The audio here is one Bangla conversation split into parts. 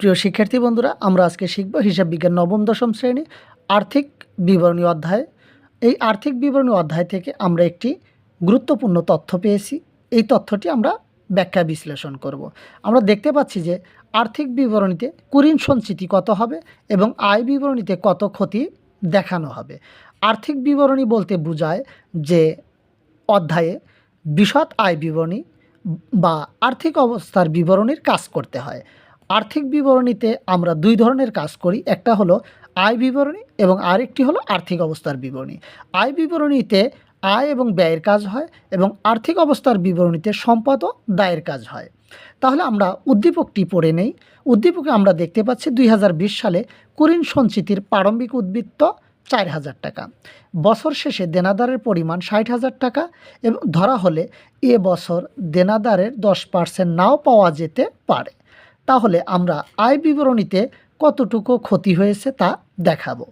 প্রিয় শিক্ষার্থী বন্ধুরা, আমরা আজকে শিখব হিসাব বিজ্ঞান নবম দশম শ্রেণী আর্থিক বিবরণী অধ্যায়। এই আর্থিক বিবরণী অধ্যায় থেকে আমরা একটি গুরুত্বপূর্ণ তথ্য পেয়েছি। এই তথ্যটি আমরা ব্যাখ্যা বিশ্লেষণ করব। আমরা দেখতে পাচ্ছি যে আর্থিক বিবরণীতে কুঋণ সঞ্চিতি কত হবে এবং আয় বিবরণীতে কত ক্ষতি দেখানো হবে। আর্থিক বিবরণী বলতে বোঝায় যে অধ্যায়ে বিশদ আয় বিবরণী বা আর্থিক অবস্থার বিবরণীর কাজ করতে হয়। আর্থিক বিবরণীতে আমরা দুই ধরনের কাজ করি, একটা হলো আয় বিবরণী এবং আরেকটি হলো আর্থিক অবস্থার বিবরণী। আয় বিবরণীতে আয় এবং ব্যয়ের কাজ হয় এবং আর্থিক অবস্থার বিবরণীতে সম্পদ ও দায়ের কাজ হয়। তাহলে আমরা উদ্দীপকটি পড়ে নেই। উদ্দীপকে আমরা দেখতে পাচ্ছি 2020 সালে কুঋণ সঞ্চিতির প্রারম্ভিক উদ্বৃত্ত 4,000 টাকা। বছর শেষে দেনাদারের পরিমাণ 60,000 টাকা এবং ধরা হলে এ বছর দেনাদারের 10% নাও পাওয়া যেতে পারে। তাহলে আমরা আয় বিবরণীতে কতটুকু ক্ষতি হয়েছে তা দেখাবো।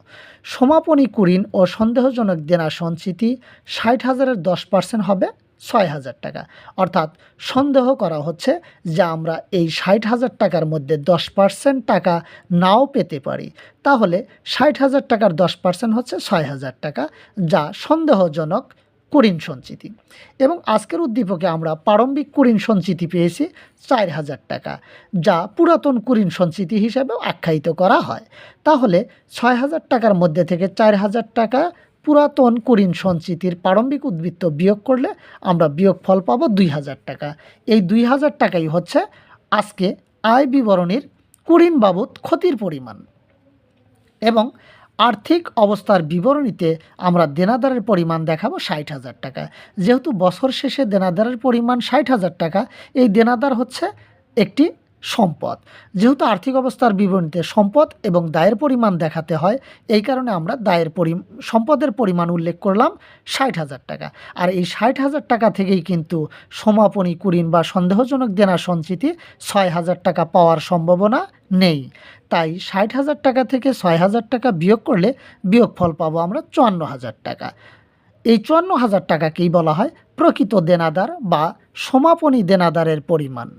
সমাপনী কুঋণ ও সন্দেহজনক দেনা সঞ্চিতি 60,000-এর 10% হবে 6,000 টাকা। অর্থাৎ সন্দেহ করা হচ্ছে যে আমরা এই 60,000 টাকার মধ্যে 10% টাকা নাও পেতে পারি। তাহলে 60,000 টাকার 10% হচ্ছে 6,000 টাকা, যা সন্দেহজনক কুঋণ সঞ্চিতি। এবং আজকের উদ্দীপকে আমরা প্রারম্ভিক কুঋণ সঞ্চিতি পেয়েছি 4,000 টাকা, যা পুরাতন কুঋণ সঞ্চিতি হিসাবেও আখ্যায়িত করা হয়। তাহলে 6,000 টাকার মধ্যে থেকে 4,000 টাকা পুরাতন কুঋণ সঞ্চিতির প্রারম্ভিক উদ্বৃত্ত বিয়োগ করলে আমরা বিয়োগফল পাবো 2,000 টাকা। এই 2,000 টাকাই হচ্ছে আজকে আয় বিবরণীর কুঋণ বাবদ ক্ষতির পরিমাণ। এবং আর্থিক অবস্থার বিবরণীতে আমরা দেনাদারের পরিমাণ দেখাবো 60,000 টাকা। যেহেতু বছর শেষে দেনাদারের পরিমাণ 60,000 টাকা, এই দেনাদার হচ্ছে একটি সম্পদ। যেহেতু আর্থিক অবস্থার বিবরণীতে সম্পদ এবং দায়ের পরিমাণ দেখাতে হয়, এই কারণে আমরা সম্পদের পরিমাণ উল্লেখ করলাম 60,000 টাকা। আর এই 60,000 টাকা থেকেই কিন্তু সমাপনী কুঋণ বা সন্দেহজনক দেনা সঞ্চিতি 6,000 টাকা পাওয়ার সম্ভাবনা নেই। তাই 60,000 টাকা থেকে 6,000 টাকা বিয়োগ করলে বিয়োগফল পাবো আমরা 54,000 টাকা। এই 54,000 টাকাকেই বলা হয় প্রকৃত দেনাদার বা সমাপনী দেনাদারের পরিমাণ।